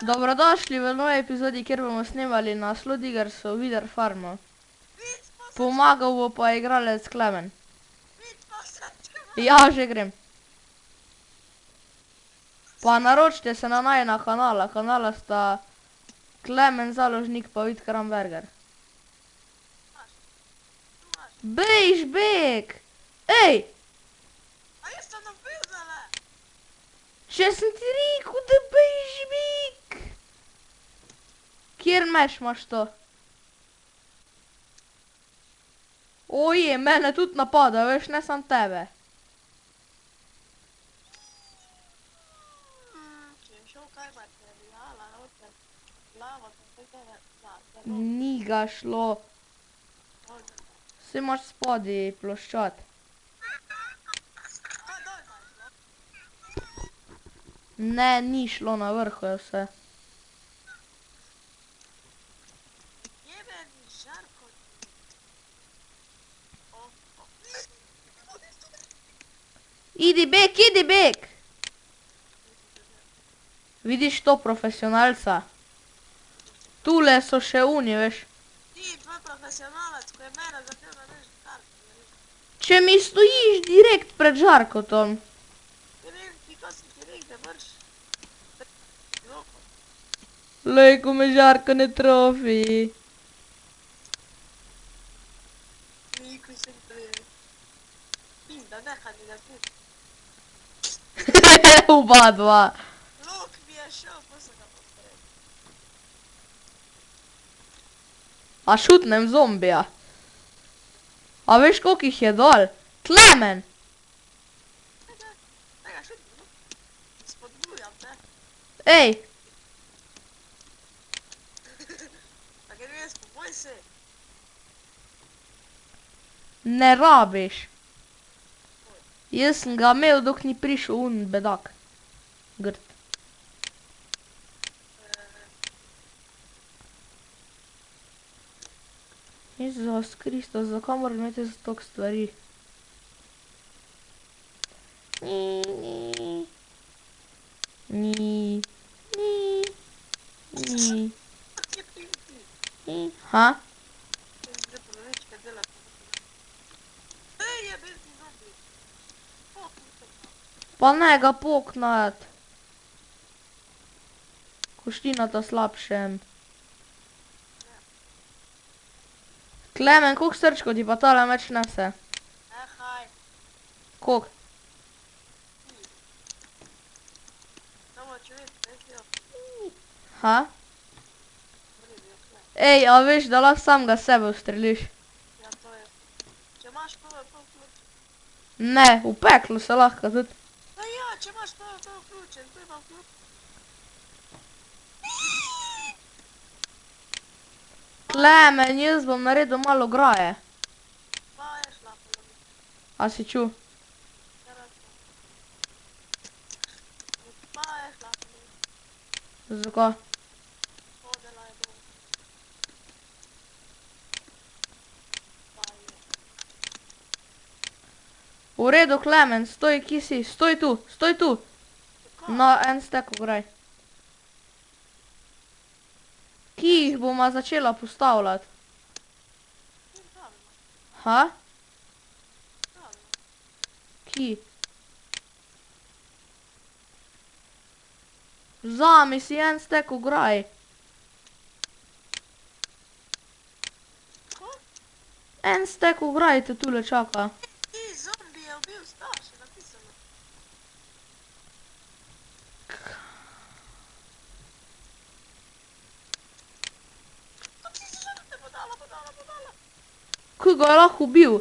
Dobrodošli v novi epizodi, kjer bomo snemali na Slodigersu Wither Farmu. Pomagal bo pa igralec Klemen. Ja, že grem. Pa naročite se na najina kanala. Kanala sta Klemen Založnik pa Vid Kramberger. Bejž, beg! Ej! Če sem ti rekel, da bejž, beg! Kjer meš imaš to? Oje, mene tudi napada, veš, ne sam tebe. Ni ga šlo. Saj imaš spodaj ploščad. Ne, ni šlo, na vrhu je vse. Idi beg, idi beg! Vidiš to profesionalca? Tule so še uni, veš. Če mi stojiš direkt pred žarkotom. Lej, ko me žarko ne trofi. Oba dva. A šutnem zombija. A veš, koliko jih je dol? Klemen! Ej! Ne rabiš. Jaz sem ga imel, dok ni prišel bedak. Grd. Jezus Kristus, zakaj moram imeti za toliko stvari? Ni, ni. Ni, ni, ni. Ni, ha? Pa ne ga poknat. Koštinata slabšem. Klemen, koliko srčkov ti pa tale meč nese? Koliko? Ha? Ej, a veš, da lahko samega sebe ustreliš? Ne, v peklu se lahko tudi. Klemen, jaz bom naredil malo ograje. A si čul? Zakaj? V redu, Klemen, stoj, kje si? Stoj tu, stoj tu. No, en stek ograj. Ki jih boma začela postavljati? Ha? Ki? Vzami si en stek ograj. En stek ograj te tule čaka. Kaj ga je lahko ubil?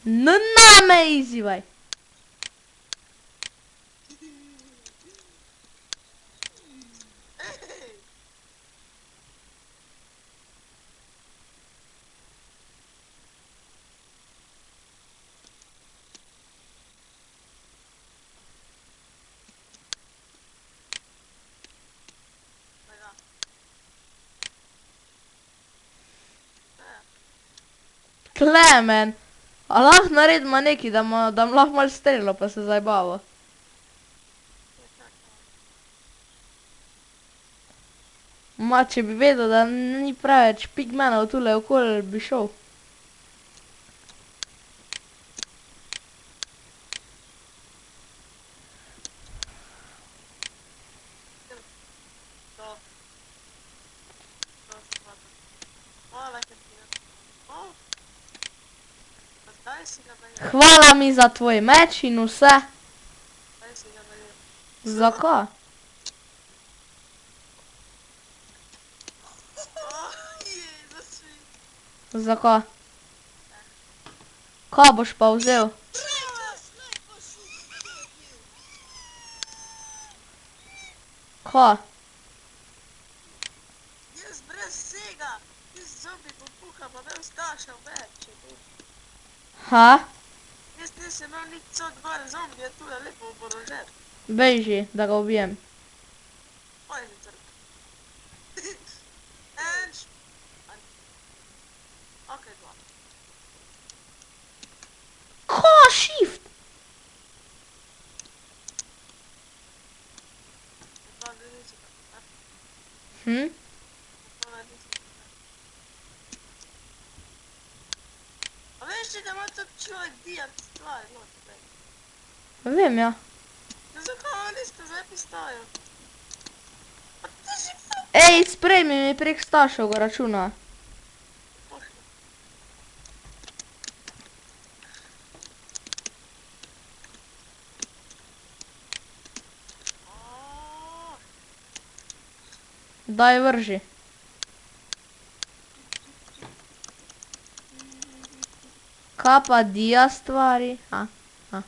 Ne me izzivaj. Klemen, A lahko naredimo neki, da mu lahko malo strelo, pa se zajbava. Ma, če bi vedel, da ni preveč pigmenov tule okoli, bi šel. Hvala mi za tvoj meč in vse. Zakaj? Zakaj? Kaj boš pa vzel? Kaj? Jaz brez vsega, jaz zombi popuha, pa imel Staša v meči. Ha? Jaz nisem imel nič cod gor, zombi je tule lepo oborožen. Beži, da ga ubijem. Oj, mi crk. En Ok, dva. Kaj, shift? Dva, dve, nič. Hm? A veš, da ima tak človek dijat stvari, no, tukaj. Vem, ja. Ja, zakaj on niste zdaj pistajo? Pa ti si pa Ej, sprejmi mi prek Stašovega računa. pošli. Daj vrži. Kaj pa dija stvari? Ha, ha.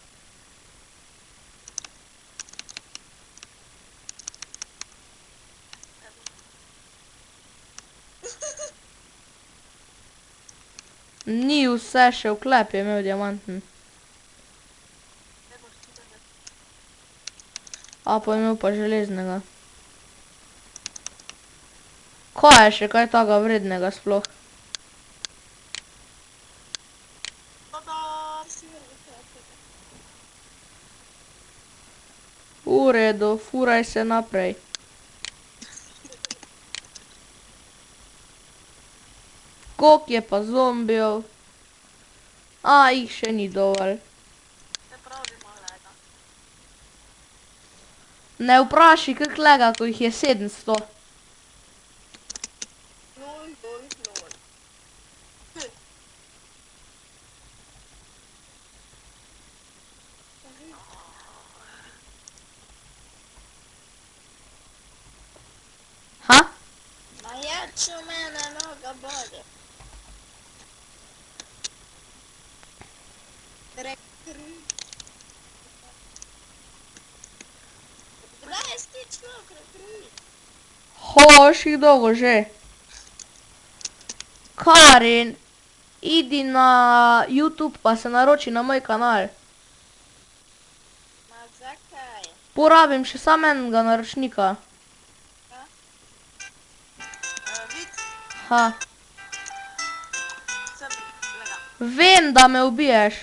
Ni vse še v klep je imel diamanten. Ne boš ti da ne. A pa je imel pa železnega. Kaj je še kaj taga vrednega sploh? Tada! V redu, furaj se naprej. Koliko je pa zombijev? A, jih še ni dovolj. Ne pravi malega. Ne vpraši, kak lega, ko jih je 700. Nol, nol, nol. Ha? Ma jaču mene noga bode. Rekrut. Kdaj si ti človek rekrut? Hoš jih dolgo že. Karin, idi na YouTube pa se naroči na moj kanal. Ma zakaj? Porabim še samo enega naročnika. Vid, Ha. sem gleda. Vem, da me ubiješ.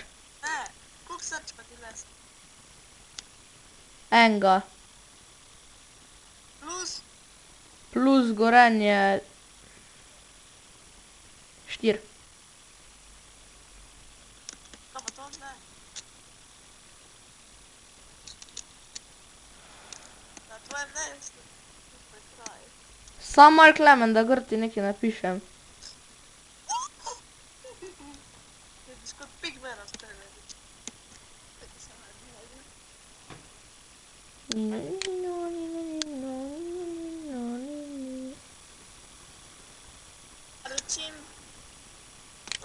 Ne, koliko srč pa ti les? Enega. Plus, Plus gorenje 4. kaj pa to ne? Na tvojem mestu. Tukaj kraj. Sam malo klemen, da gor ti nekaj napišem. Vidiš kot pigmena streljati. Tako se naredila. Ročim.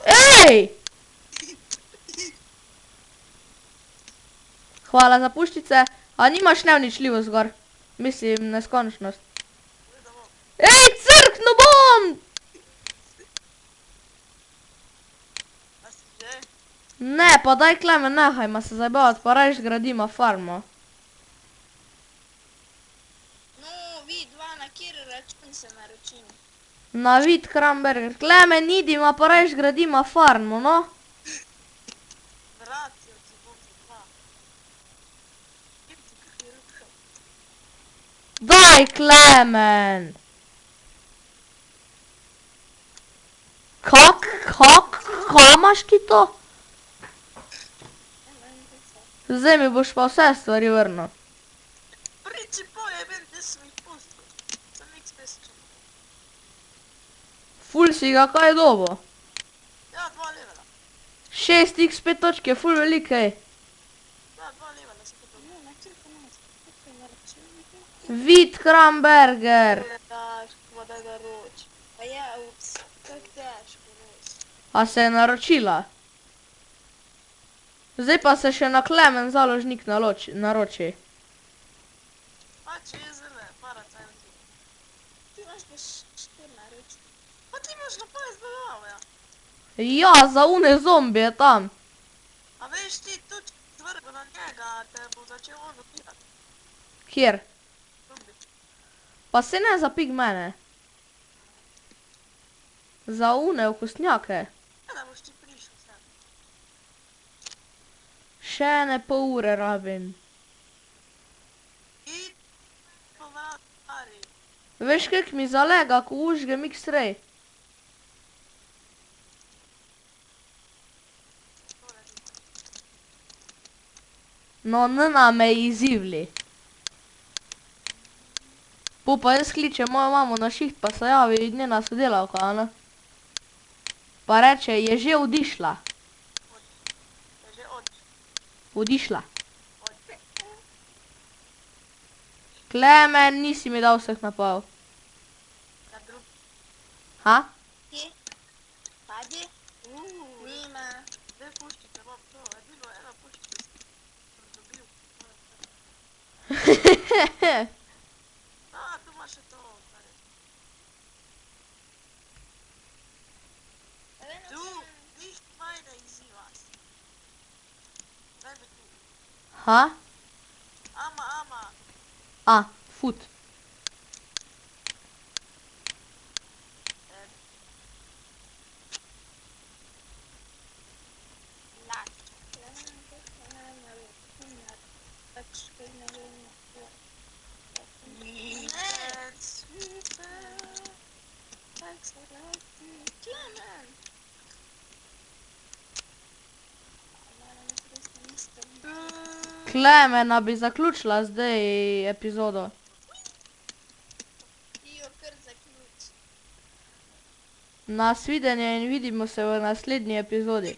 Ej! Hvala za puščice. A nimaš neuničljivost gor? Mislim, neskončnost. Vidimo. Ej, crkno bom! A si že? Ne, pa daj klemen, nehajma se zajbavati, pa rajš gradima farmo. No, vi dva na kjer račun se naročim. Na Vid Kramberger. Klemen, idima, pa rajš gradima farmo, no? Daj, Klemen! Kaj imaš ti to? Zdaj mi boš pa vse stvari vrnil. Priči pojebem, da sem jih pustil. Sem nič pesčil. Ful si ga kaj dobo. Ja, 2 levela. 6 x5 točk je ful velikej. Ja, 2 levela sem to dobil. Vid Kramberger. Težko, da ga roči. Pa ja, ups, kak težko roči. A se je naročila? Zdaj pa se še na Klemen založnik naroči. Pač je zele, para centi. Ti imaš pa 4 naroči. Pa ti imaš na PS dolavo, ja. Ja, za une zombije tam. A veš ti tudi tvrgo na njega, te bo začel on upirati. Kjer? Zombi. Pa se ne za pigmene. Za une okusnjake. Ja, da boš ti prišel sem. Še ne pol ure rabim. I povrat stari. Veš, kak mi zalega, ko užgem X-ray? No, nena me izivli. Po pa jaz kličem mojo mamo na šiht, pa se javi njena sodelavka, ne? Pa reče, je že odišla. Je že Odišla. od. Klemen, nisi mi dal vseh napal. Na drug. Ha? Kje? Padi? Nima. Dve puščice imam to, edino ena puščica sem dobil. A, tu imaš še to, stari. Tu, nicht meine izivas. Daj me tu. Ha? Ama. A, fut. Lat. Klemena bi zaključila zdaj epizodo. Jo kar zaključ. Nasvidenje in vidimo se v naslednji epizodi.